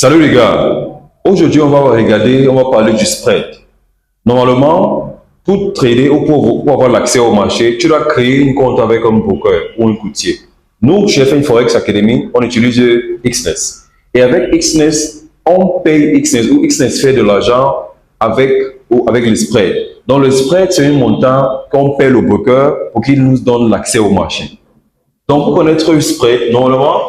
Salut les gars, aujourd'hui on va parler du spread. Normalement, pour trader ou pour avoir l'accès au marché, tu dois créer une compte avec un broker ou un courtier. Nous, chez FN Forex Academy, on utilise Xness. Et avec Xness, on paye Xness ou Xness fait de l'argent avec, avec le spread. Donc le spread, c'est un montant qu'on paye au broker pour qu'il nous donne l'accès au marché. Donc, pour connaître le spread, normalement,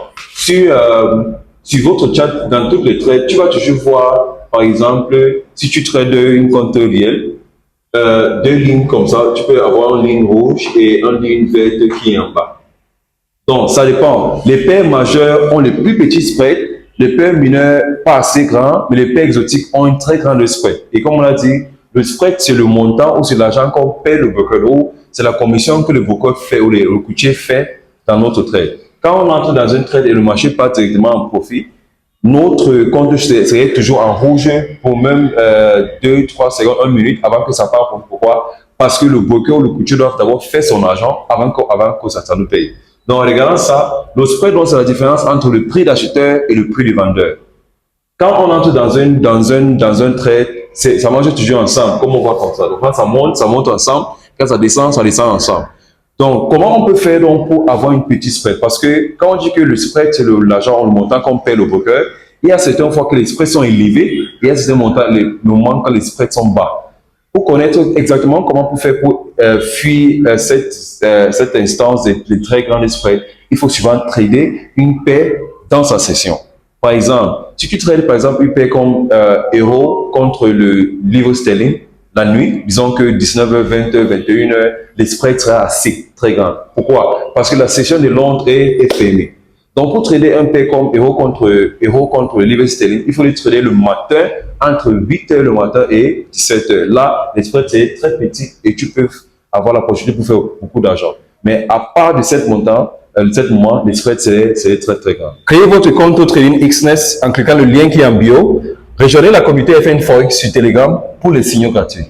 sur votre chat, dans toutes les trades, tu vas toujours voir, par exemple, si tu trades une compte réelle, deux lignes comme ça, tu peux avoir une ligne rouge et une ligne verte qui est en bas. Donc, ça dépend. Les paires majeures ont les plus petits spreads, les paires mineures pas assez grands, mais les paires exotiques ont une très grande spread. Et comme on l'a dit, le spread, c'est le montant ou c'est l'argent qu'on paie le broker ou c'est la commission que le broker fait ou le courtier fait dans notre trade. Quand on entre dans un trade et le marché part directement en profit, notre compte serait toujours en rouge pour même 2, 3 secondes, 1 minute avant que ça parte. Pourquoi? Parce que le broker ou le courtier doit d'abord faire son argent avant que ça nous paye. Donc, en regardant ça, le spread, c'est la différence entre le prix d'acheteur et le prix du vendeur. Quand on entre dans un trade, ça marche toujours ensemble, comme on voit comme ça. Donc, quand ça monte ensemble. Quand ça descend ensemble. Donc, comment on peut faire donc pour avoir une petite spread? Parce que quand on dit que le spread, c'est l'argent, le montant qu'on paie au broker, il y a certaines fois que les spreads sont élevés, et il y a certains moments quand les spreads sont bas. Pour connaître exactement comment on peut faire pour fuir cette instance de très grandes spreads, il faut souvent trader une paire dans sa session. Par exemple, si tu trades par exemple une paire comme euro contre le livre sterling, la nuit, disons que 19h, 20h, 21h, les spreads sera assez très grand. Pourquoi? Parce que la session de Londres est fermée. Donc, pour trader un pair comme euro contre le livre sterling, il faut les trader le matin, entre 8h le matin et 17h. Là, les spreads c'est très petit et tu peux avoir la possibilité pour faire beaucoup d'argent. Mais à part de cet moment, les spreads c'est très très grand. Créez votre compte au Trading Xness en cliquant le lien qui est en bio. Rejoignez la communauté FN Forex sur Telegram pour les signaux gratuits.